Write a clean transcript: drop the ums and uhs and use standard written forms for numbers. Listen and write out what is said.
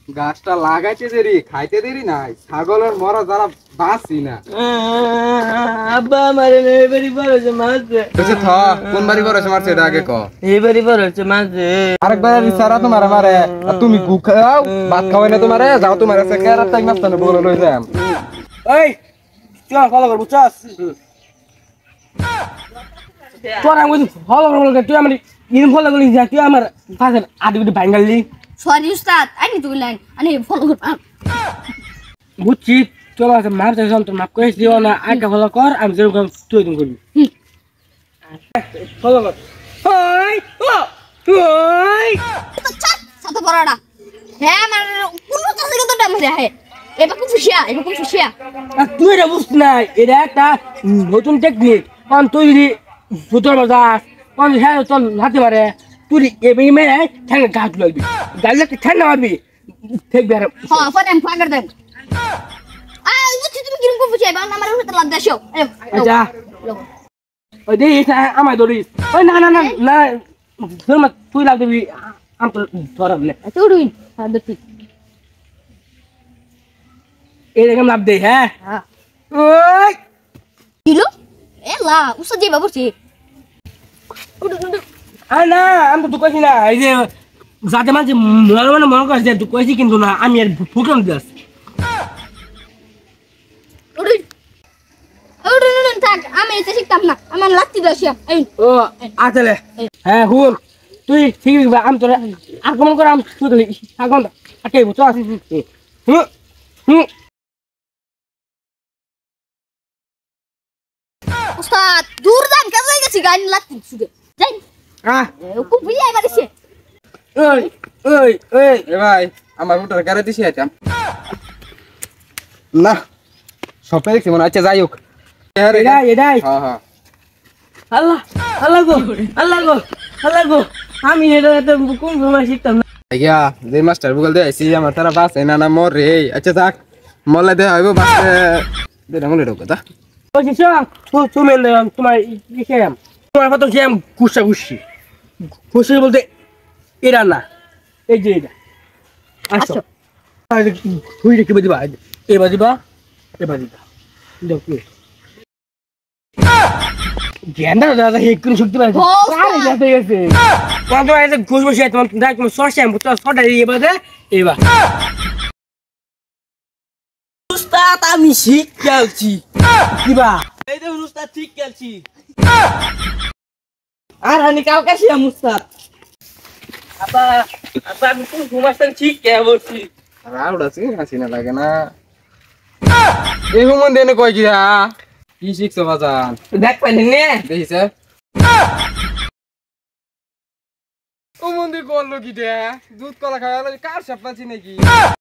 গাছটা লাগাইতে দেরি খাইতে দেরি নাই ছাগলের মরা যারা বাঁচি না আব্বা মারে এবারই বড় হচ্ছে মাঝে কোন বাড়ি বড় হচ্ছে মারছে এটা আগে ক এবারই বড় হচ্ছে মাঝে আরেকবার ইশারা তোমার মারে আর তুমি গু খাও ভাত খাওয়াই না তোমারে যাও তোমার কাছে কেরা তাই মাস্তানে বলে লই যাম এই তুই ফলো কর বুঝছস তোর আমি ফলো কর তুই আমার ইন ফলো করলি যা তুই আমার পাশে আদি বিটি ভাঙালি সরি উস্তাদ আইনি তুই লাইন আনি ফলো কর বুঝছি তোর কাছে মার চাইছিলাম তোর মাপ করেছি দিও না আগে ফলো কর আমি যেরকম তুই এরকম করবি ফলো কর ওই ওই সাথে পড়াটা হ্যাঁ মানে কোন কাছে কত টাইম রে হ্যাঁ এবার খুব খুশিয়া তুই এটা বুঝ না এটা একটা নতুন টেকনিক কারণ তুই যদি সুতোর বাজাস কারণ হ্যাঁ চল হাতে মারে তুই এবার মেরে ঠ্যাঙ্গে গাছ লাগবি গাছ লাগতে ঠ্যাঙ্গা মারবি ঠিক বেড়ে হ্যাঁ ফাটাম ফাটার দেন বুঝছি তুমি কিরকম খুশিয়া বা আমার হাতে লাগ দাও আচ্ছা ওই দেখ আমায় ধরিস ওই না না না না ধর মা তুই লাগ দিবি আম তো ধরাব না তুই হ্যাঁ ঠিক এরকম লাভ দে হ্যাঁ ওই কিলো এলা উস্তাদ যে বাবুছি না আমি তো কইছি না এই যে যাতে মাঝে মনে করছে তুই কইছি কিন্তু না আমি আর ফুকলাম দিস থাক আমি এটা শিখতাম না আমার লাগতি দশিয়া ও আতলে হ্যাঁ হুন তুই ঠিক আমি তোর আক্রমণ কর আমি তুই খালি আক্রমণ আটকে বুঝছ হুম হুম উস্তাদ দূর যান কাছে গেছি গাড়ি লাগতি সুগে যাই খুব বিলাই মারিছে ওই ওই ওই এ ভাই আমার মোটর গাড়ি দিছি আইতাম না সবাই দেখছি মনে আচ্ছা যাই হোক এটাই হ্যাঁ হ্যাঁ আল্লাহ আল্লাহ গো আল্লাহ গো আল্লাহ গো আমি এটা কোন সময় শিখতাম না আইয়া যে মাস্টার গুগল দে আইছি আমার তারা বাস না না মর রে আচ্ছা থাক মলে দে হইব বাস দে না মলে ঢোক তা ওই তুমি তোমার ইসেম তোমার কত কি আমি খুশি খুশি বলতে এরা না এই যে এটা আচ্ছা তুই কি দিবা এবার দিবা দেখো গেন্দা দাদা একটু শক্তি পাইছে আরে যাতে গেছে কত আছে ঘুষ বসে তোমার দেখ তুমি সরষে আমি তো সরটা এবার দে এবার উস্তাদ আমি শিখ খেলছি কিবা এই দেখুন উস্তাদ ঠিক খেলছি আর আমি কাউকে শিয়া মুস্তাদ আপা আমি কোন ঘুমাস্তান ঠিক কে বলছি রাউডা সি হাসি না লাগে না এই হুমন দেনে কই গিয়া কি শিখছো বাজান দেখ পাইনি নে দেখিছে ও মন্দির করলো কি দে দুধ কলা খাওয়া কার সাপ পাচ্ছি নাকি